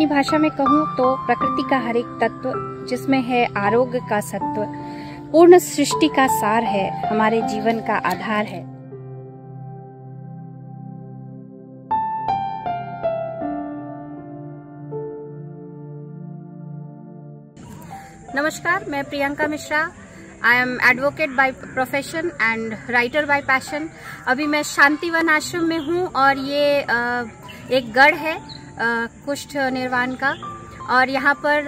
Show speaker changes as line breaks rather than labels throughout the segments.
अपनी भाषा में कहूँ तो प्रकृति का हर एक तत्व जिसमें है आरोग्य का सत्व, पूर्ण सृष्टि का सार है, हमारे जीवन का आधार है। नमस्कार, मैं Priyanka Mishra. I am advocate by profession and writer bye passion. अभी मैं शांतिवन आश्रम में हूँ और ये एक गढ़ है कुष्ठ निर्वाण का, और यहाँ पर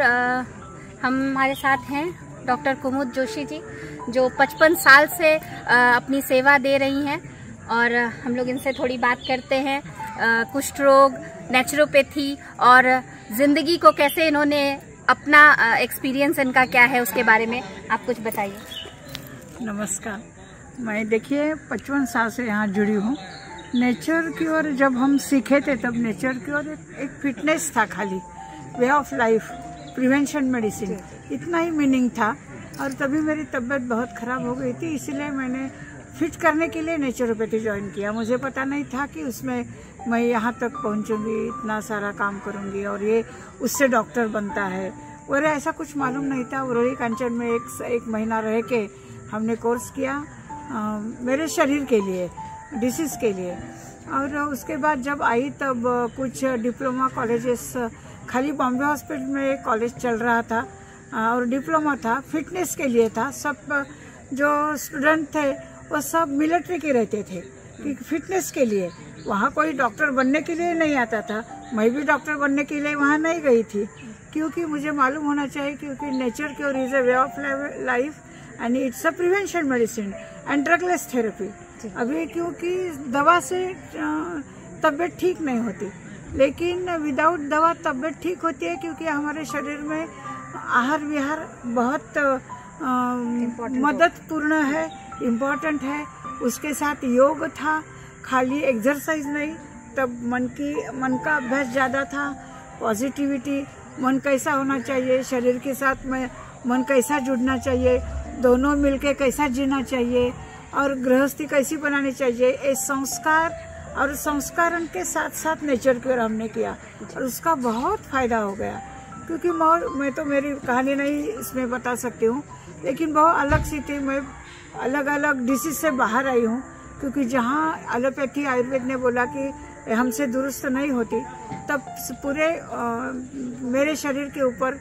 हमारे साथ हैं डॉक्टर कुमुद जोशी जी, जो 55 साल से अपनी सेवा दे रही हैं, और हम लोग इनसे थोड़ी बात करते हैं कुष्ठ रोग, नेचुरोपैथी और जिंदगी को कैसे इन्होंने अपना एक्सपीरियंस इनका क्या है उसके बारे में आप कुछ बताइए।
नमस्कार, मैं देखिए 55 साल से यहाँ जुड़ी हूँ। नेचर की ओर जब हम सीखे थे तब नेचर की ओर एक फिटनेस था, खाली वे ऑफ लाइफ, प्रिवेंशन मेडिसिन, इतना ही मीनिंग था। और तभी मेरी तबीयत बहुत ख़राब हो गई थी, इसलिए मैंने फिट करने के लिए नेचुरोपैथी ज्वाइन किया। मुझे पता नहीं था कि उसमें मैं यहाँ तक पहुँचूँगी, इतना सारा काम करूँगी और ये उससे डॉक्टर बनता है, और ऐसा कुछ मालूम नहीं था। उरोली कांचन में एक महीना रह के हमने कोर्स किया मेरे शरीर के लिए, डिसीज़ के लिए। और उसके बाद जब आई तब कुछ डिप्लोमा कॉलेजेस, खाली बॉम्बे हॉस्पिटल में एक कॉलेज चल रहा था और डिप्लोमा था, फिटनेस के लिए था। सब जो स्टूडेंट थे वो सब मिलिट्री के रहते थे कि फिटनेस के लिए। वहाँ कोई डॉक्टर बनने के लिए नहीं आता था। मैं भी डॉक्टर बनने के लिए वहाँ नहीं गई थी, क्योंकि मुझे मालूम होना चाहिए, क्योंकि नेचर की ओर is a way of life and it's a prevention medicine and drugless therapy. अभी क्योंकि दवा से तबीयत ठीक नहीं होती, लेकिन विदाउट दवा तबीयत ठीक होती है, क्योंकि हमारे शरीर में आहार विहार बहुत मददपूर्ण है, इम्पोर्टेंट है। उसके साथ योग था, खाली एक्सरसाइज नहीं, तब मन का अभ्यास ज़्यादा था। पॉजिटिविटी, मन कैसा होना चाहिए, शरीर के साथ में मन कैसा जुड़ना चाहिए, दोनों मिलके कैसा जीना चाहिए, और गृहस्थी कैसी बनानी चाहिए, ये संस्कार और संस्करण के साथ साथ नेचर की ओर हमने किया, और उसका बहुत फायदा हो गया। क्योंकि मैं तो मेरी कहानी नहीं इसमें बता सकती हूँ, लेकिन बहुत अलग सी थी। मैं अलग अलग डिसीज से बाहर आई हूँ, क्योंकि जहाँ एलोपैथी आयुर्वेद ने बोला कि हमसे दुरुस्त नहीं होती, तब पूरे मेरे शरीर के ऊपर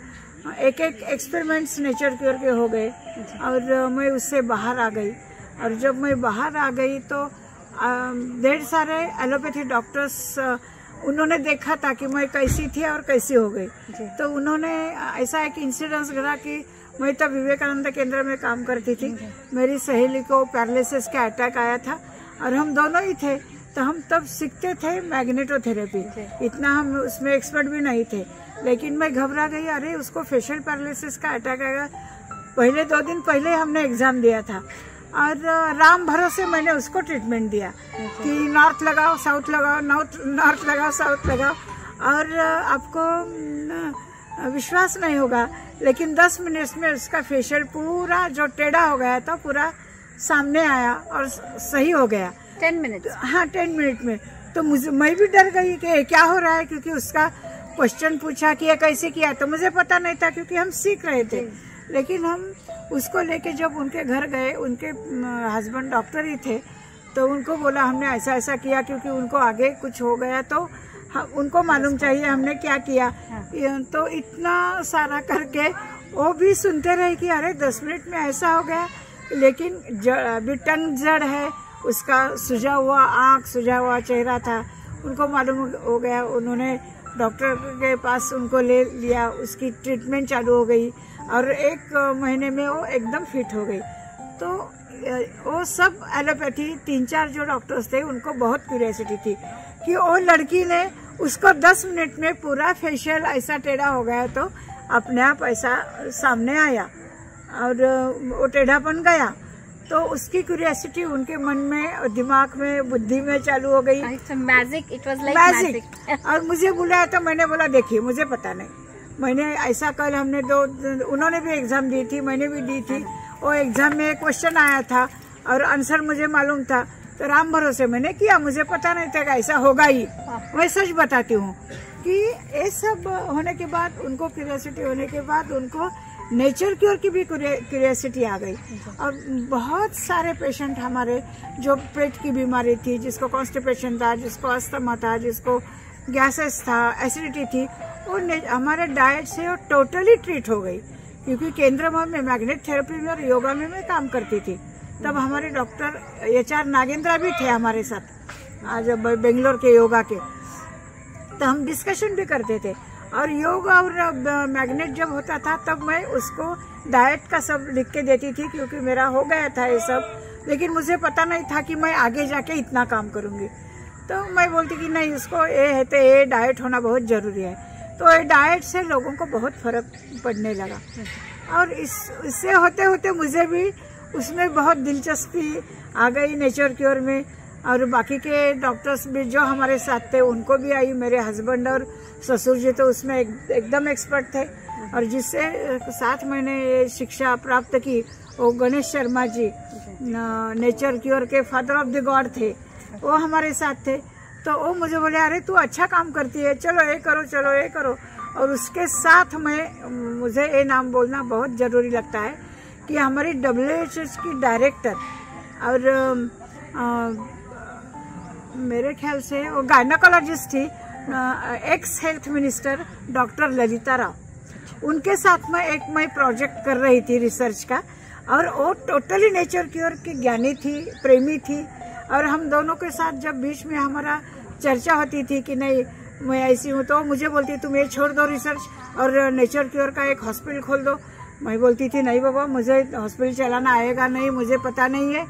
एक एक्सपेरिमेंट्स नेचर की ओर के हो गए, और मैं उससे बाहर आ गई। और जब मैं बाहर आ गई तो ढेर सारे एलोपैथी डॉक्टर्स उन्होंने देखा था कि मैं कैसी थी और कैसी हो गई। तो उन्होंने ऐसा एक इंसिडेंस करा कि मैं तब विवेकानंद केंद्र में काम करती थी, मेरी सहेली को पैरालिसिस का अटैक आया था और हम दोनों ही थे। तो हम तब सीखते थे मैग्नेटोथेरेपी, इतना हम उसमें एक्सपर्ट भी नहीं थे, लेकिन मैं घबरा गई, अरे उसको फेशियल पैरालिसिस का अटैक आएगा। पहले 2 दिन पहले हमने एग्जाम दिया था, और राम भरोसे मैंने उसको ट्रीटमेंट दिया कि नॉर्थ लगाओ, साउथ लगाओ, नॉर्थ लगाओ, साउथ लगाओ, और आपको विश्वास नहीं होगा, लेकिन 10 मिनट में उसका फेशियल पूरा जो टेढ़ा हो गया था पूरा सामने आया और सही हो गया।
10 मिनट?
हाँ, 10 मिनट में। तो मैं भी डर गई कि क्या हो रहा है, क्योंकि उसका क्वेश्चन पूछा कि ये कैसे किया, तो मुझे पता नहीं था, क्योंकि हम सीख रहे थे। लेकिन हम उसको लेके जब उनके घर गए, उनके हस्बैंड डॉक्टर ही थे, तो उनको बोला हमने ऐसा ऐसा किया, क्योंकि उनको आगे कुछ हो गया तो उनको मालूम चाहिए हमने क्या किया। तो इतना सारा करके वो भी सुनते रहे कि अरे 10 मिनट में ऐसा हो गया, लेकिन अभी टंग जड़ है, उसका सुझा हुआ आँख, सुझा हुआ चेहरा था, उनको मालूम हो गया। उन्होंने डॉक्टर के पास उनको ले लिया, उसकी ट्रीटमेंट चालू हो गई, और 1 महीने में वो एकदम फिट हो गई। तो वो सब एलोपैथी 3-4 जो डॉक्टर्स थे उनको बहुत क्यूरियोसिटी थी कि वो लड़की ने उसको 10 मिनट में पूरा फेशियल ऐसा टेढ़ा हो गया, तो अपने आप ऐसा सामने आया और वो टेढ़ापन गया। तो उसकी क्यूरियोसिटी उनके मन में, दिमाग में, बुद्धि में चालू हो गई।
Magic, it was like magic.
और मुझे बुलाया तो मैंने बोला देखिए मुझे पता नहीं, मैंने ऐसा कल हमने उन्होंने भी एग्जाम दी थी, मैंने भी दी थी। वो एग्जाम में क्वेश्चन आया था और आंसर मुझे मालूम था, तो राम भरोसे मैंने किया, मुझे पता नहीं था कि ऐसा होगा ही। मैं सच बताती हूँ क्योंकि ये सब होने के बाद उनको क्यूरियोसिटी होने के बाद उनको नेचर क्योर की भी क्यूरियोसिटी आ गई। और बहुत सारे पेशेंट हमारे जो पेट की बीमारी थी, जिसको कॉन्स्टिपेशन था, जिसको अस्थमा था, जिसको गैसेस था, एसिडिटी थी, वो हमारे डाइट से वो टोटली ट्रीट हो गई। क्योंकि केंद्र में मैग्नेट थेरेपी में और योगा में मैं काम करती थी, तब हमारे डॉक्टर HR नागेंद्रा भी थे हमारे साथ, आज बेंगलोर के योगा के, तो हम डिस्कशन भी करते थे। और योगा और मैग्नेट जब होता था तब मैं उसको डाइट का सब लिख के देती थी, क्योंकि मेरा हो गया था ये सब, लेकिन मुझे पता नहीं था कि मैं आगे जाके इतना काम करूंगी। तो मैं बोलती कि नहीं, उसको ये है तो ये डाइट होना बहुत जरूरी है। तो ये डाइट से लोगों को बहुत फर्क पड़ने लगा, और इससे होते होते मुझे भी उसमें बहुत दिलचस्पी आ गई नेचर क्योर में। और बाकी के डॉक्टर्स भी जो हमारे साथ थे उनको भी आई। मेरे हस्बैंड और ससुर जी तो उसमें एकदम एक्सपर्ट थे। और जिससे साथ मैंने ये शिक्षा प्राप्त की, वो गणेश शर्मा जी नेचर क्योर के फादर ऑफ द गॉड थे, वो हमारे साथ थे। तो वो मुझे बोले, अरे तू अच्छा काम करती है, चलो ये करो, चलो ये करो। और उसके साथ मुझे ये नाम बोलना बहुत जरूरी लगता है कि हमारी WHO की डायरेक्टर और मेरे ख्याल से वो गायनाकोलॉजिस्ट थी, x health minister doctor Lalita Rao, उनके साथ मैं प्रोजेक्ट कर रही थी रिसर्च का। और वो टोटली नेचर क्योर की ज्ञानी थी, प्रेमी थी। और हम दोनों के साथ जब बीच में हमारा चर्चा होती थी कि नहीं मैं ऐसी हूँ, तो मुझे बोलती तुम ये छोड़ दो रिसर्च और नेचर क्योर का एक हॉस्पिटल खोल दो। मैं बोलती थी नहीं बाबा, मुझे हॉस्पिटल चलाना आएगा नहीं, मुझे पता नहीं है,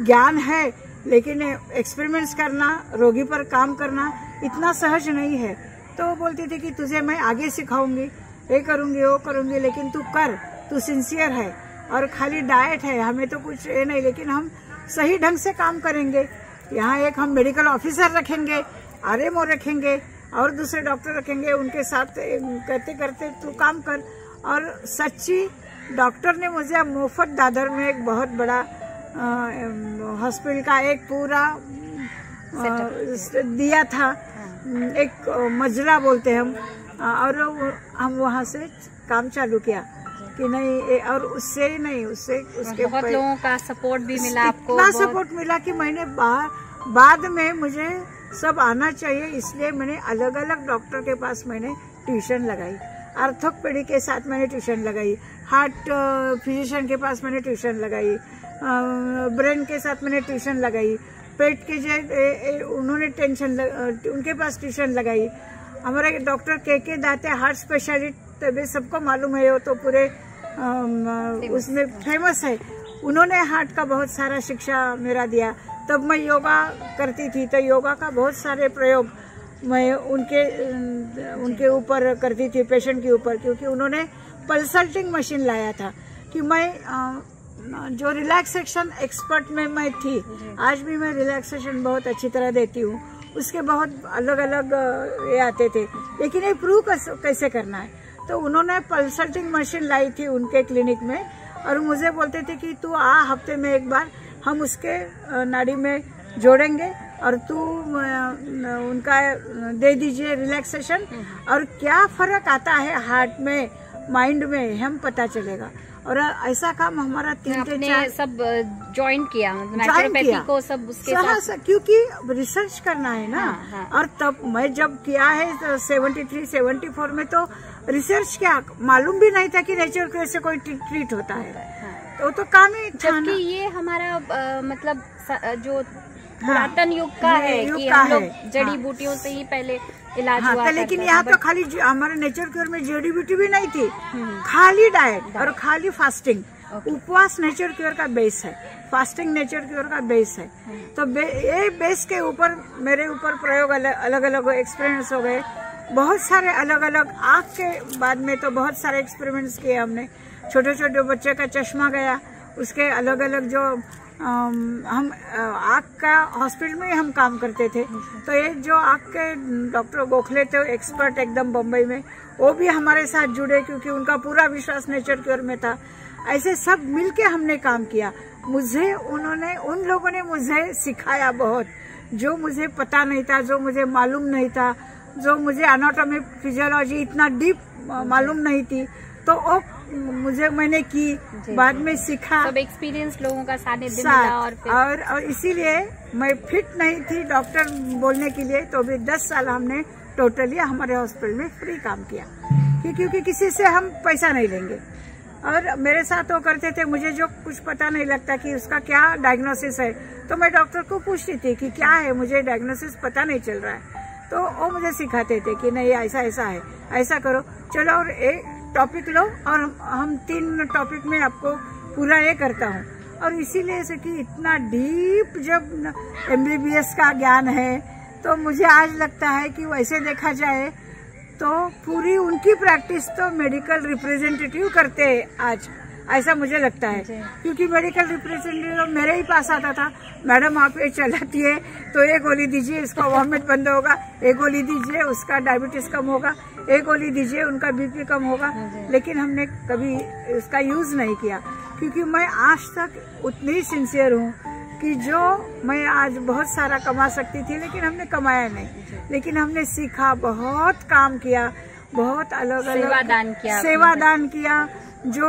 ज्ञान है लेकिन एक्सपेरिमेंट्स करना, रोगी पर काम करना इतना सहज नहीं है। तो वो बोलती थी कि तुझे मैं आगे सिखाऊंगी, ये करूंगी, वो करूंगी, लेकिन तू कर, तू सिंसियर है। और खाली डाइट है, हमें तो कुछ ये नहीं, लेकिन हम सही ढंग से काम करेंगे। यहाँ एक हम मेडिकल ऑफिसर रखेंगे, RMO रखेंगे और दूसरे डॉक्टर रखेंगे, उनके साथ करते करते तू काम कर। और सच्ची डॉक्टर ने मुझे मुफ्त दादर में एक बहुत बड़ा हॉस्पिटल का एक पूरा दिया था, एक मजरा बोलते हम, और हम वहाँ से काम चालू किया कि नहीं। और उससे ही नहीं, उसके
बहुत लोगों का सपोर्ट भी मिला आपको,
इतना सपोर्ट मिला कि मैंने बाद में मुझे सब आना चाहिए, इसलिए मैंने अलग अलग डॉक्टर के पास मैंने ट्यूशन लगाई। ऑर्थोपेडिक के साथ मैंने ट्यूशन लगाई, हार्ट फिजिशियन के पास मैंने ट्यूशन लगाई, ब्रेन के साथ मैंने ट्यूशन लगाई, पेट के जो उन्होंने उनके पास ट्यूशन लगाई। हमारे डॉक्टर के दाते हार्ट स्पेशलिस्ट, सबको मालूम है, वो तो पूरे उसमें फेमस है। उन्होंने हार्ट का बहुत सारा शिक्षा मेरा दिया। तब मैं योगा करती थी, तो योगा का बहुत सारे प्रयोग मैं उनके ऊपर करती थी, पेशेंट के ऊपर, क्योंकि उन्होंने पल्सल्टिंग मशीन लाया था। कि मैं जो रिलैक्सेशन एक्सपर्ट में मैं थी, आज भी मैं रिलैक्सेशन बहुत अच्छी तरह देती हूँ। उसके बहुत अलग अलग ये आते थे, लेकिन ये प्रूव कैसे करना है। तो उन्होंने पल्सल्टिंग मशीन लाई थी उनके क्लिनिक में, और मुझे बोलते थे कि तू आ, हफ्ते में एक बार हम उसके नाड़ी में जोड़ेंगे और तू उनका दे दीजिए रिलैक्सेशन, और क्या फर्क आता है हार्ट में, माइंड में, हम पता चलेगा। और ऐसा काम हमारा 3 से 4 सब
ज्वाइन किया, नेचुरोपैथी को सब उसके साथ,
क्योंकि रिसर्च करना है ना। हाँ। और तब मैं जब किया है तो 73-74 में तो रिसर्च क्या मालूम भी नहीं था कि नेचर क्योर से कोई ट्रीट होता है। हाँ। तो काम ही था ना।
ये हमारा मतलब जो पुरातन युग का है कि हम लोग जड़ी बूटियों से ही पहले इलाज हुआ था।
लेकिन यहाँ तो खाली हमारे नेचर क्योर में जड़ी बूटी भी नहीं थी, खाली डाइट और खाली फास्टिंग। उपवास नेचर क्योर का बेस है, फास्टिंग नेचर क्योर का बेस है। तो ये बेस के ऊपर मेरे ऊपर प्रयोग अलग अलग एक्सपेरिमेंट्स हो गए, बहुत सारे अलग अलग। आँख के बाद में तो बहुत सारे एक्सपेरिमेंट्स किए हमने। छोटे छोटे बच्चे का चश्मा गया, उसके अलग अलग जो हम आँख का हॉस्पिटल में हम काम करते थे। तो ये जो आँख के डॉक्टर गोखले थे, एक्सपर्ट एकदम बम्बई में, वो भी हमारे साथ जुड़े, क्योंकि उनका पूरा विश्वास नेचर क्योर में था। ऐसे सब मिलके हमने काम किया। उन लोगों ने मुझे सिखाया बहुत, जो मुझे पता नहीं था, जो मुझे मालूम नहीं था, जो मुझे एनाटॉमी फिजियोलॉजी इतना डीप मालूम नहीं थी, तो वो मैंने की, बाद में सीखा,
सब एक्सपीरियंस लोगों का सानिध्य मिला
और इसीलिए मैं फिट नहीं थी डॉक्टर बोलने के लिए, तो भी 10 साल हमने टोटली हमारे हॉस्पिटल में फ्री काम किया, क्योंकि किसी से हम पैसा नहीं लेंगे। और मेरे साथ वो करते थे, मुझे जो कुछ पता नहीं लगता कि उसका क्या डायग्नोसिस है, तो मैं डॉक्टर को पूछती थी कि क्या है, मुझे डायग्नोसिस पता नहीं चल रहा है, तो वो मुझे सिखाते थे कि नहीं ऐसा ऐसा है, ऐसा करो, चलो और एक टॉपिक लो और हम 3 टॉपिक में आपको पूरा ये करता हूँ। और इसीलिए से कि इतना डीप जब MBBS का ज्ञान है, तो मुझे आज लगता है कि वैसे देखा जाए तो पूरी उनकी प्रैक्टिस तो मेडिकल रिप्रेजेंटेटिव करते हैं आज, ऐसा मुझे लगता है, क्योंकि मेडिकल रिप्रेजेंटेटिव मेरे ही पास आता था, मैडम आप ये चलाती है तो एक गोली दीजिए, इसका वॉमिट बंद होगा, एक गोली दीजिए उसका डायबिटीज कम होगा, एक गोली दीजिए उनका BP कम होगा। लेकिन हमने कभी इसका यूज नहीं किया, क्योंकि मैं आज तक उतनी ही सिंसियर हूँ कि जो मैं आज बहुत सारा कमा सकती थी, लेकिन हमने कमाया नहीं, लेकिन हमने सीखा, बहुत काम किया, बहुत अलग अलग सेवादान किया। जो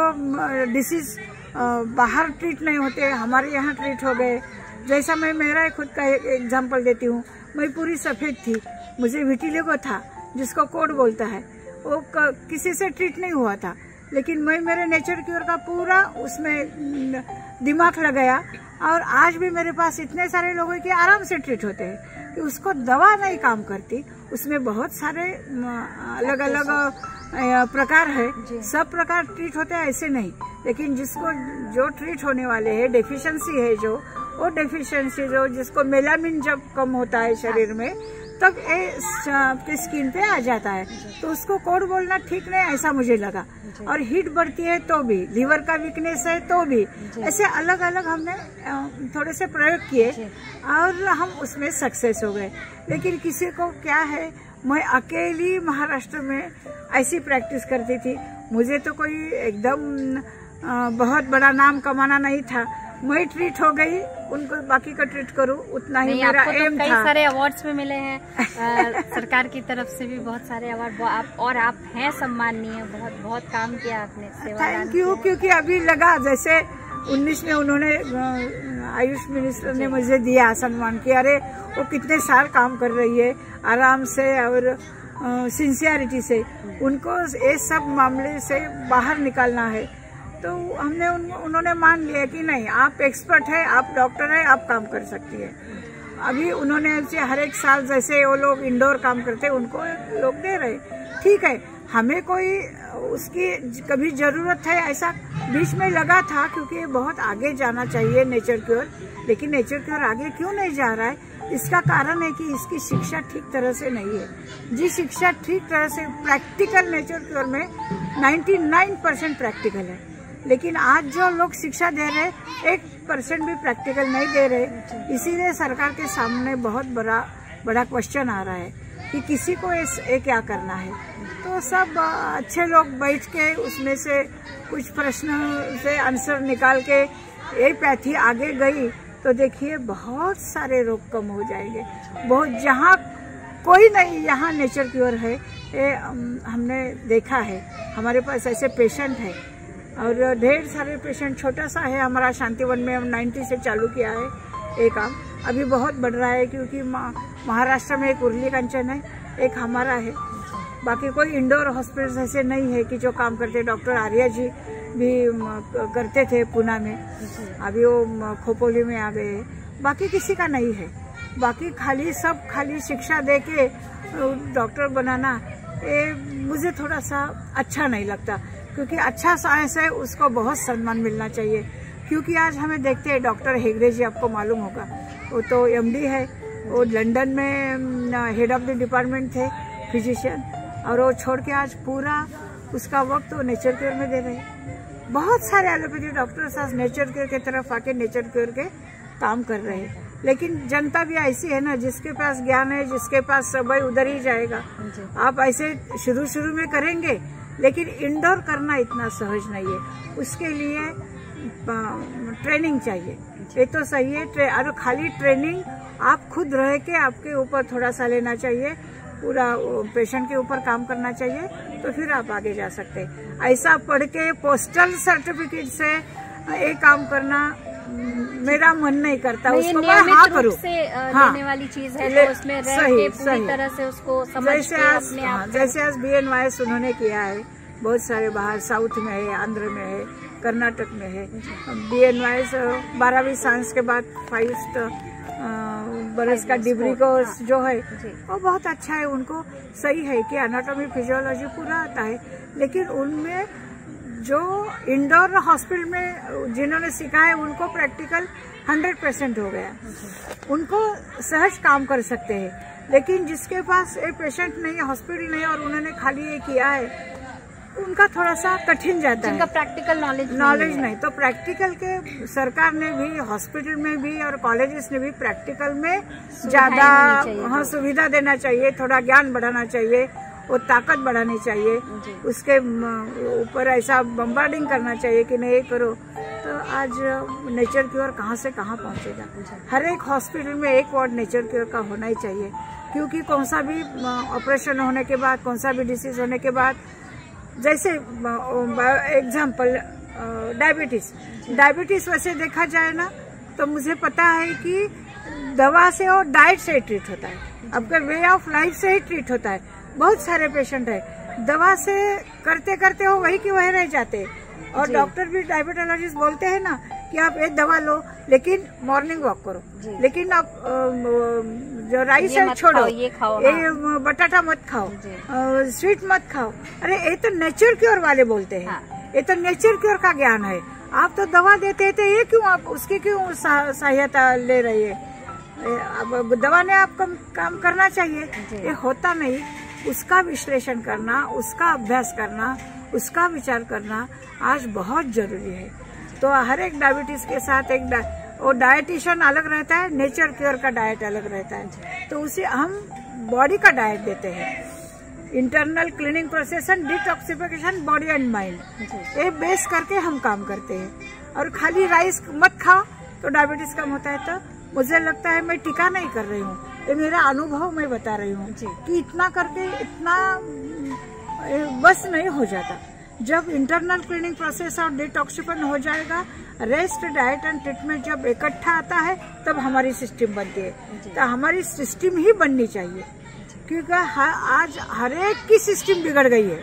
डिसीज बाहर ट्रीट नहीं होते हमारे यहाँ ट्रीट हो गए। जैसा मैं मेरा खुद का एग्जांपल देती हूँ, मैं पूरी सफेद थी, मुझे विटिलिगो था जिसको कोड बोलता है, वो किसी से ट्रीट नहीं हुआ था, लेकिन मैं मेरे नेचर क्योर का पूरा उसमें दिमाग लगाया, और आज भी मेरे पास इतने सारे लोगों के आराम से ट्रीट होते हैं कि उसको दवा नहीं काम करती, उसमें बहुत सारे अलग अलग प्रकार है, सब प्रकार ट्रीट होते हैं ऐसे नहीं, लेकिन जिसको जो ट्रीट होने वाले है, डेफिशिएंसी है जो, वो डेफिशिएंसी जो जिसको मेलामिन जब कम होता है शरीर में, तब आपके स्किन पे आ जाता है, तो उसको कोड बोलना ठीक नहीं, ऐसा मुझे लगा। और हीट बढ़ती है तो भी, लीवर का वीकनेस है तो भी, ऐसे अलग अलग हमने थोड़े से प्रयोग किए और हम उसमें सक्सेस हो गए। लेकिन किसी को क्या है, मैं अकेली महाराष्ट्र में ऐसी प्रैक्टिस करती थी, मुझे तो कोई एकदम बहुत बड़ा नाम कमाना नहीं था, मैं ट्रीट हो गई, उनको बाकी का ट्रीट करूं, उतना ही मेरा एम था।
कई सारे अवार्ड्स में मिले हैं सरकार की तरफ से भी बहुत सारे अवार्ड, आप हैं सम्माननीय, बहुत बहुत काम किया आपने,
थैंक यू। क्योंकि अभी लगा जैसे 19 में उन्होंने आयुष मिनिस्टर ने मुझे दिया सम्मान कि अरे वो कितने साल काम कर रही है आराम से और सिंसियरिटी से, उनको ये सब मामले से बाहर निकालना है, तो हमने उन्होंने मान लिया कि नहीं आप एक्सपर्ट है, आप डॉक्टर है, आप काम कर सकती है। अभी उन्होंने हर एक साल जैसे वो लोग इंडोर काम करते उनको लोग दे रहे, ठीक है, हमें कोई उसकी कभी जरूरत है ऐसा बीच में लगा था, क्योंकि बहुत आगे जाना चाहिए नेचर क्योर, लेकिन नेचर क्योर आगे क्यों नहीं जा रहा है, इसका कारण है कि इसकी शिक्षा ठीक तरह से नहीं है। जी शिक्षा ठीक तरह से प्रैक्टिकल नेचर क्योर में 99% प्रैक्टिकल है, लेकिन आज जो लोग शिक्षा दे रहे 1% भी प्रैक्टिकल नहीं दे रहे, इसीलिए सरकार के सामने बहुत बड़ा क्वेश्चन आ रहा है कि किसी को ये क्या करना है। तो सब अच्छे लोग बैठ के उसमें से कुछ प्रश्न से आंसर निकाल के ये पैथी आगे गई, तो देखिए बहुत सारे रोग कम हो जाएंगे। बहुत जहाँ कोई नहीं, यहाँ नेचर क्योर है, ये हमने देखा है, हमारे पास ऐसे पेशेंट है और ढेर सारे पेशेंट। छोटा सा है हमारा शांतिवन में, हम 90 से चालू किया है ये काम, अभी बहुत बढ़ रहा है क्योंकि महाराष्ट्र में एक उर्ली कंचन है, एक हमारा है, बाकी कोई इंडोर हॉस्पिटल ऐसे नहीं है कि जो काम करते। डॉक्टर आर्या जी भी करते थे पुणे में, अभी वो खोपोली में आ गए, बाकी किसी का नहीं है। बाकी खाली शिक्षा दे के डॉक्टर बनाना ये मुझे थोड़ा सा अच्छा नहीं लगता, क्योंकि अच्छा साइंस है उसको बहुत सम्मान मिलना चाहिए। क्योंकि आज हमें देखते हैं डॉक्टर हेगड़े जी, आपको मालूम होगा, वो तो MD है, वो लंदन में हेड ऑफ द डिपार्टमेंट थे फिजिशियन, और वो छोड़ के आज पूरा उसका वक्त वो नेचर केयर में दे रहे हैं। बहुत सारे एलोपैथी डॉक्टर्स आज नेचर केयर की तरफ आके नेचर केयर के काम कर रहे हैं, लेकिन जनता भी ऐसी है ना, जिसके पास ज्ञान है, जिसके पास सब है, उधर ही जाएगा। आप ऐसे शुरू में करेंगे, लेकिन इंडोर करना इतना सहज नहीं है, उसके लिए ट्रेनिंग चाहिए। ये तो सही है, और खाली ट्रेनिंग आप खुद रह के आपके ऊपर थोड़ा सा लेना चाहिए, पूरा पेशेंट के ऊपर काम करना चाहिए, तो फिर आप आगे जा सकते हैं। ऐसा पढ़ के पोस्टल सर्टिफिकेट से एक काम करना मेरा मन नहीं करता। उसको मैं हाँ करूँ,
देने वाली चीज है तो उसमें रह के पूरी तरह से उसको समझ के अपने आप।
जैसे आज BNYS उन्होंने किया है, बहुत सारे बाहर साउथ में है, आंध्र में है, कर्नाटक में है। BNYS 12वीं साइंस के बाद 5 बरस का डिग्री कोर्स जो है वो बहुत अच्छा है। उनको सही है कि एनाटॉमी फिजियोलॉजी पूरा आता है, लेकिन उनमें जो इंडोर हॉस्पिटल में जिन्होंने सीखा है उनको प्रैक्टिकल 100% हो गया, उनको सहज काम कर सकते हैं। लेकिन जिसके पास एक पेशेंट नहीं है, हॉस्पिटल नहीं है और उन्होंने खाली ये किया है, उनका थोड़ा सा कठिन जाता है।
जिनका प्रैक्टिकल नॉलेज
नहीं, तो प्रैक्टिकल के सरकार ने भी हॉस्पिटल में भी और कॉलेजेस ने भी प्रैक्टिकल में ज्यादा सुविधा देना चाहिए, थोड़ा ज्ञान बढ़ाना चाहिए, वो ताकत बढ़ानी चाहिए, उसके ऊपर ऐसा बम्बार्डिंग करना चाहिए कि नहीं करो। तो आज नेचर क्योर कहाँ से कहाँ पहुँचेगा। हर एक हॉस्पिटल में एक वार्ड नेचर क्योर का होना ही चाहिए, क्योंकि कौन सा भी ऑपरेशन होने के बाद, कौन सा भी डिसीज होने के बाद, जैसे एग्जाम्पल डायबिटीज वैसे देखा जाए ना, तो मुझे पता है कि दवा से और डाइट से ट्रीट होता है, आपका वे ऑफ लाइफ से ही ट्रीट होता है। बहुत सारे पेशेंट है दवा से करते करते हो वही की वही रह जाते, और डॉक्टर भी डायबिटोलॉजिस्ट बोलते हैं ना कि आप एक दवा लो लेकिन मॉर्निंग वॉक करो, लेकिन आप जो राइस है छोड़ो, ये बटाटा मत खाओ, स्वीट मत खाओ। अरे ये तो नेचर क्योर वाले बोलते हैं, ये तो नेचर क्योर का ज्ञान है। आप तो दवा देते थे, ये क्यों आप उसकी क्यों सहायता ले रही है। अब दवा ने आप काम करना चाहिए, ये होता नहीं। उसका विश्लेषण करना, उसका अभ्यास करना, उसका विचार करना आज बहुत जरूरी है। तो हर एक डायबिटीज के साथ एक डायटिशियन अलग रहता है, नेचर क्योर का डाइट अलग रहता है। तो उसे हम बॉडी का डाइट देते हैं, internal cleaning process and detoxification body and mind, ये बेस करके हम काम करते हैं। और खाली राइस मत खाओ तो डायबिटीज कम होता है, तो मुझे लगता है मैं टीका नहीं कर रही हूँ, ये मेरा अनुभव मैं बता रही हूँ कि इतना करके इतना बस नहीं हो जाता। जब इंटरनल क्लीनिंग प्रोसेस और डिटॉक्सिफिकेशन हो जाएगा, रेस्ट, डाइट एंड ट्रीटमेंट जब इकट्ठा आता है, तब हमारी सिस्टम बनती है। तो हमारी सिस्टम ही बननी चाहिए, क्योंकि आज हर एक की सिस्टम बिगड़ गई है,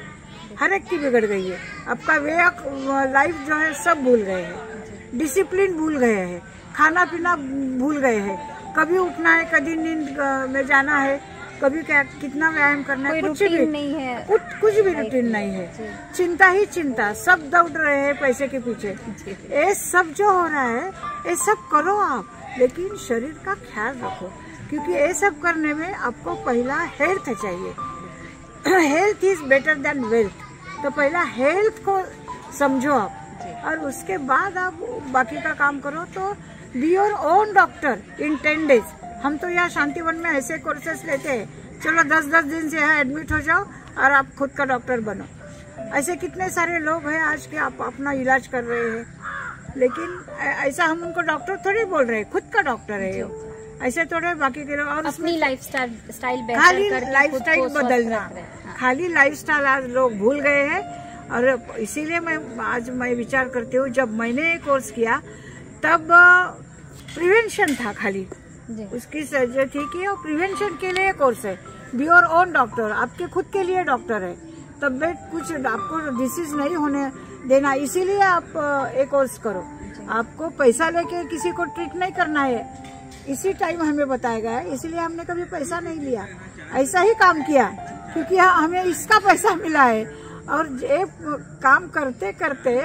हर एक की बिगड़ गई है। आपका वे ऑफ लाइफ जो है सब भूल गए हैं, डिसिप्लिन भूल गए हैं, खाना पीना भूल गए हैं, कभी उठना है, कभी नींद में जाना है, कभी क्या कितना व्यायाम करना है, कुछ भी नहीं है, कुछ भी रूटीन नहीं है। चिंता ही चिंता, सब दौड़ रहे हैं पैसे के पीछे। ये सब जो हो रहा है ये सब करो आप, लेकिन शरीर का ख्याल रखो, क्योंकि ये सब करने में आपको पहला हेल्थ चाहिए। Health is better than wealth, तो पहला हेल्थ को समझो आप, और उसके बाद आप बाकी का काम करो। तो be your own doctor in 10 days. हम तो यहाँ शांतिवन में ऐसे कोर्सेस लेते हैं, चलो 10-10 दिन से यहाँ एडमिट हो जाओ और आप खुद का डॉक्टर बनो। ऐसे कितने सारे लोग हैं आज के आप अपना इलाज कर रहे हैं, लेकिन ऐसा हम उनको डॉक्टर थोड़ी बोल रहे हैं, खुद का डॉक्टर है ऐसे थोड़े बाकी के लोग। और
अपनी लाइफस्टाइल
खाली लाइफस्टाइल बदलना, खाली लाइफस्टाइल आज लोग भूल गए हैं। और इसीलिए मैं विचार करती हूँ, जब मैंने कोर्स किया तब प्रिवेंशन था खाली, उसकी जो थी कि वो प्रिवेंशन के लिए कोर्स है। बी योर ओन डॉक्टर, आपके खुद के लिए डॉक्टर है, तब कुछ आपको डिसीज नहीं होने देना, इसीलिए आप एक कोर्स करो। आपको पैसा लेके किसी को ट्रीट नहीं करना है, इसी टाइम हमें बताया गया है, इसीलिए हमने कभी पैसा नहीं लिया, ऐसा ही काम किया, क्योंकि हमें इसका पैसा मिला है। और ये काम करते करते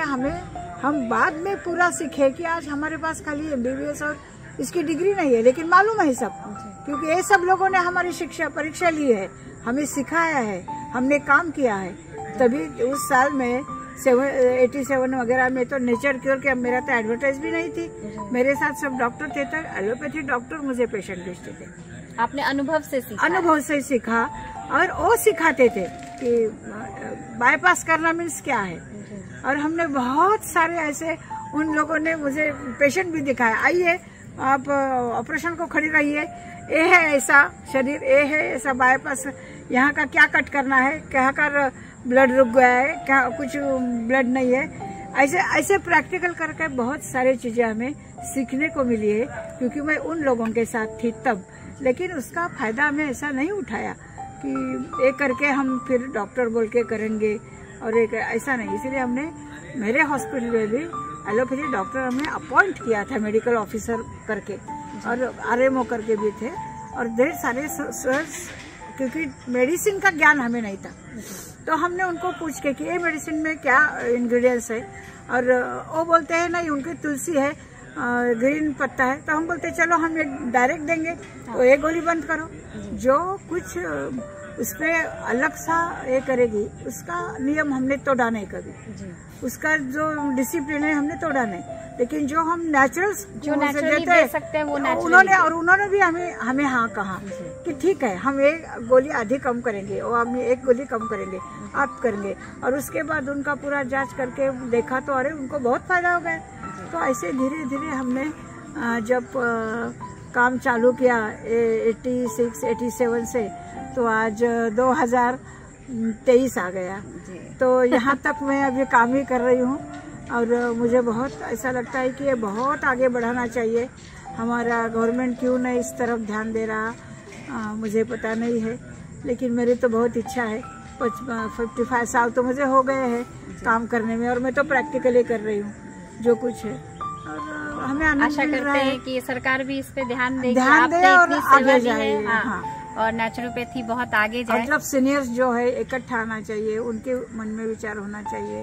हम बाद में पूरा सीखे कि आज हमारे पास खाली MBBS और इसकी डिग्री नहीं है, लेकिन मालूम है सब, क्योंकि ये सब लोगों ने हमारी शिक्षा परीक्षा ली है, हमें सिखाया है, हमने काम किया है। तभी उस साल में 87 वगैरह में तो नेचर क्योर के मेरा तो एडवर्टाइज भी नहीं थी, मेरे साथ सब डॉक्टर थे, तो एलोपैथी डॉक्टर मुझे पेशेंट भेजते थे।
आपने अनुभव से सीखा?
अनुभव से सीखा, और वो सिखाते थे कि बाईपास करना मीन्स क्या है। और हमने बहुत सारे ऐसे उन लोगों ने मुझे पेशेंट भी दिखाया, आइए आप ऑपरेशन को खड़ी रहिए, ये है ऐसा शरीर, ये है ऐसा बाईपास, यहाँ का क्या कट करना है, कहाँ का ब्लड रुक गया है, क्या कुछ ब्लड नहीं है, ऐसे ऐसे प्रैक्टिकल करके बहुत सारी चीज़ें हमें सीखने को मिली है, क्योंकि मैं उन लोगों के साथ थी तब। लेकिन उसका फायदा हमें ऐसा नहीं उठाया कि एक करके हम फिर डॉक्टर बोल के करेंगे और एक ऐसा नहीं। इसलिए हमने मेरे हॉस्पिटल में भी एलोपैथी डॉक्टर हमने अपॉइंट किया था, मेडिकल ऑफिसर करके, और RMO करके भी थे, और ढेर सारे सर्स, क्योंकि मेडिसिन का ज्ञान हमें नहीं था। तो हमने उनको पूछ के कि ये मेडिसिन में क्या इंग्रेडिएंट्स है, और वो बोलते हैं नहीं उनकी तुलसी है, ग्रीन पत्ता है। तो हम बोलते चलो हम ये डायरेक्ट देंगे, तो एक गोली बंद करो, जो कुछ उसपे अलग सा ये करेगी उसका नियम हमने तोड़ा नहीं कभी, उसका जो डिसिप्लिन है हमने तोड़ा नहीं। लेकिन जो हम नेचुरल
जो नेचुरली दे सकते हैं वो
उन्होंने भी हमें हाँ कहा कि ठीक है हम एक गोली आधी कम करेंगे, और हम एक गोली कम करेंगे, आप करेंगे। और उसके बाद उनका पूरा जांच करके देखा तो अरे उनको बहुत फायदा हो गया। तो ऐसे धीरे धीरे हमने जब काम चालू किया 86-87 से, तो आज 2023 आ गया। तो यहाँ तक मैं अभी काम ही कर रही हूँ, और मुझे बहुत ऐसा लगता है कि ये बहुत आगे बढ़ाना चाहिए। हमारा गवर्नमेंट क्यों नहीं इस तरफ ध्यान दे रहा मुझे पता नहीं है, लेकिन मेरी तो बहुत इच्छा है। 55 साल तो मुझे हो गए हैं काम करने में, और मैं तो प्रैक्टिकली कर रही हूँ जो कुछ है। और हमें
आशा करते हैं कि सरकार भी इस पे ध्यान दे
और आगे जाए।
हाँ। और नेचुरोपैथी बहुत आगे जाए।
मतलब सीनियर्स जो है इकट्ठा आना चाहिए, उनके मन में विचार होना चाहिए,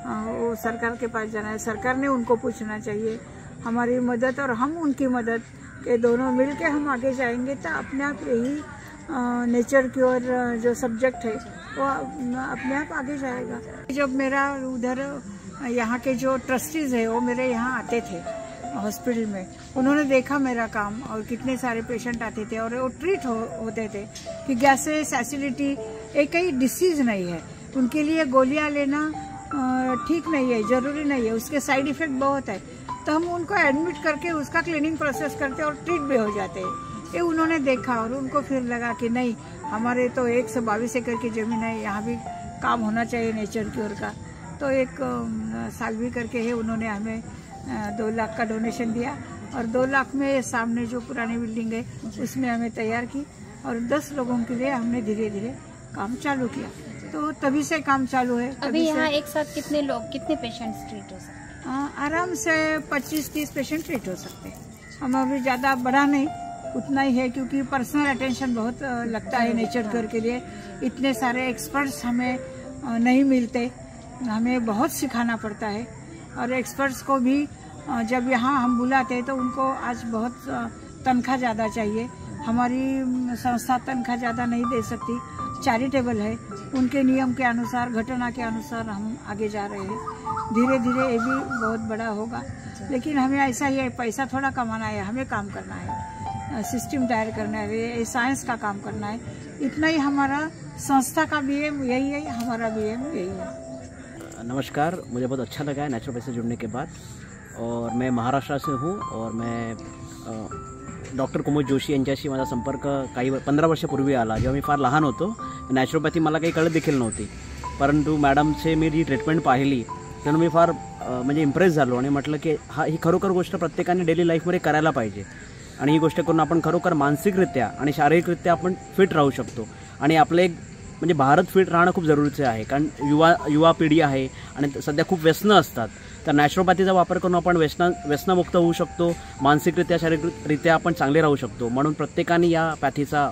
वो सरकार के पास जाना है, सरकार ने उनको पूछना चाहिए हमारी मदद, और हम उनकी मदद के दोनों मिलके हम आगे जाएंगे। तो अपने आप यही नेचर क्योर जो सब्जेक्ट है वो अपने आप आगे जाएगा। जब मेरा उधर यहाँ के जो ट्रस्टीज है वो मेरे यहाँ आते थे हॉस्पिटल में, उन्होंने देखा मेरा काम और कितने सारे पेशेंट आते थे और वो ट्रीट होते थे कि गैसेस, एसिडिटी एक ही डिसीज नहीं है, उनके लिए गोलियां लेना ठीक नहीं है, जरूरी नहीं है, उसके साइड इफेक्ट बहुत है। तो हम उनको एडमिट करके उसका क्लीनिंग प्रोसेस करते और ट्रीट भी हो जाते हैं। ये उन्होंने देखा और उनको फिर लगा कि नहीं, हमारे तो 122 एकड़ की ज़मीन है, यहाँ भी काम होना चाहिए नेचर क्योर का। तो एक सालवी करके है, उन्होंने हमें 2 लाख का डोनेशन दिया और 2 लाख में सामने जो पुरानी बिल्डिंग है उसमें हमें तैयार की और 10 लोगों के लिए हमने धीरे धीरे काम चालू किया। तो तभी से काम चालू है।
अभी यहाँ एक साथ कितने लोग, कितने पेशेंट्स ट्रीट हो सकते हैं?
आराम से 25-30 पेशेंट ट्रीट हो सकते हैं। हम अभी ज़्यादा बड़ा नहीं, उतना ही है, क्योंकि पर्सनल अटेंशन बहुत लगता है नेचर क्योर के लिए। इतने सारे एक्सपर्ट्स हमें नहीं मिलते, हमें बहुत सिखाना पड़ता है। और एक्सपर्ट्स को भी जब यहाँ हम बुलाते हैं तो उनको आज बहुत तनख्वाह ज़्यादा चाहिए। हमारी संस्था तनख्वाह ज़्यादा नहीं दे सकती, चैरिटेबल है, उनके नियम के अनुसार, घटना के अनुसार हम आगे जा रहे हैं। धीरे धीरे ये भी बहुत बड़ा होगा, लेकिन हमें ऐसा ही है, पैसा थोड़ा कमाना है, हमें काम करना है, सिस्टम तैयार करना है, साइंस का काम करना है। इतना ही हमारा संस्था का भी एम यही है, हमारा भी एम यही है।
नमस्कार, मुझे बहुत अच्छा लगा है नेचुरोपैथी से जुड़ने के बाद, और मैं महाराष्ट्र से हूँ और मैं डॉक्टर कुमुद जोशी यांच्याशी माझा संपर्क काही 15 वर्षापूर्वी आला, जेव्हा मी फार लहान होतो। नॅचरोपॅथी मला काही कळत देखील नव्हती, परंतु मॅडमचे मी जी ट्रीटमेंट पाहिली त्यानं मी फार म्हणजे इम्प्रेस झालो आणि म्हटलं की ही खरोखर गोष्ट प्रत्येकाने डेली लाईफमध्ये करायला पाहिजे, आणि ही गोष्ट करून आपण खरोखर मानसिकरित्या आणि शारीरिकरित्या आपण फिट राहू शकतो। आणि आपलं एक म्हणजे भारत फिट राहणं खूप जरुरीचं आहे, कारण युवा पिढी आहे आणि सध्या खूप व्यसनं असतात। तर नॅचरोपॅथीचा वापर करून आपण व्यसनमुक्त होऊ शकतो, मानसिकरित्या शारीरिकरित्या आपण चांगले राहू शकतो। म्हणून प्रत्येकाने या पॅथीचा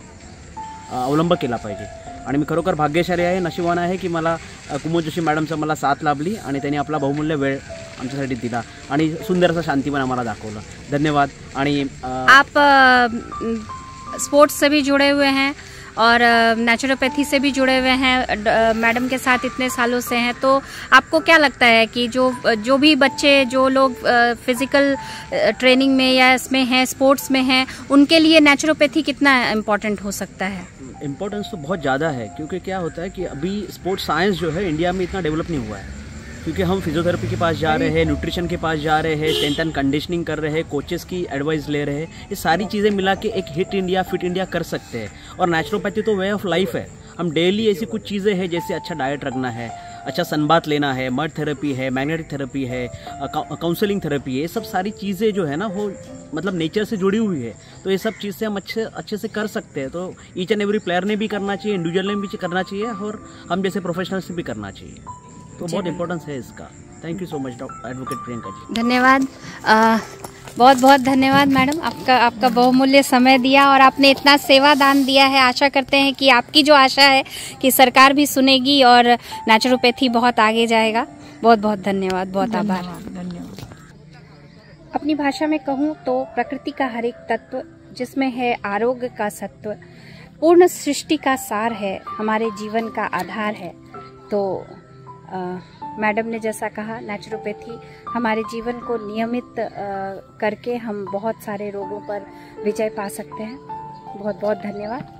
अवलंब केला पाहिजे। आणि मी खरोखर भाग्यशाली आहे, नशिबान आहे की मला कुमुद जोशी मॅडमचा मला साथ लाभली आणि त्यांनी आपला बहुमूल्य वेळ आमच्यासाठी दिला आणि सुंदर असा शांतिवन आम्हाला दाखवलं। धन्यवाद। आणि
आप स्पोर्ट्स से भी जुड़े हुए हैं और नेचुरोपैथी से भी जुड़े हुए हैं, मैडम के साथ इतने सालों से हैं, तो आपको क्या लगता है कि जो भी बच्चे, जो लोग फिजिकल ट्रेनिंग में या इसमें हैं, स्पोर्ट्स में हैं, उनके लिए नेचुरोपैथी कितना इम्पोर्टेंट हो सकता है?
इम्पोर्टेंस तो बहुत ज़्यादा है, क्योंकि क्या होता है कि अभी स्पोर्ट्स साइंस जो है इंडिया में इतना डेवलप नहीं हुआ है, क्योंकि हम फिजियोथेरेपी के पास जा रहे हैं, न्यूट्रिशन के पास जा रहे हैं, स्ट्रेंथ एंड कंडीशनिंग कर रहे हैं, कोचेस की एडवाइस ले रहे हैं। ये सारी चीज़ें मिला के एक हिट इंडिया, फिट इंडिया कर सकते हैं। और नेचुरोपैथी तो वे ऑफ लाइफ है, हम डेली ऐसी कुछ चीज़ें हैं जैसे अच्छा डाइट रखना है, अच्छा सनबाथ लेना है, मड थेरेपी है, मैग्नेटिक थेरेपी है, काउंसलिंग थेरेपी है, ये सब सारी चीज़ें जो है ना वो मतलब नेचर से जुड़ी हुई है। तो ये सब चीज़ से हम अच्छे से कर सकते हैं। तो ईच एंड एवरी प्लेयर ने भी करना चाहिए, इंडिविजुअल ने भी करना चाहिए और हम जैसे प्रोफेशनल्स ने भी करना चाहिए। तो बहुत इंपॉर्टेंस है इसका। Thank you so much advocate Priyanka ji.
धन्यवाद, बहुत बहुत धन्यवाद मैडम, आपका बहुमूल्य समय दिया और आपने इतना सेवा दान दिया है। आशा करते हैं कि आपकी जो आशा है कि सरकार भी सुनेगी और नेचुरोपैथी बहुत आगे जाएगा। बहुत बहुत धन्यवाद, बहुत आभार।
धन्यवाद।
अपनी भाषा में कहूँ तो प्रकृति का हर एक तत्व जिसमें है आरोग्य का सत्व, पूर्ण सृष्टि का सार है, हमारे जीवन का आधार है। तो मैडम ने जैसा कहा, नेचुरोपैथी हमारे जीवन को नियमित करके हम बहुत सारे रोगों पर विजय पा सकते हैं। बहुत बहुत धन्यवाद।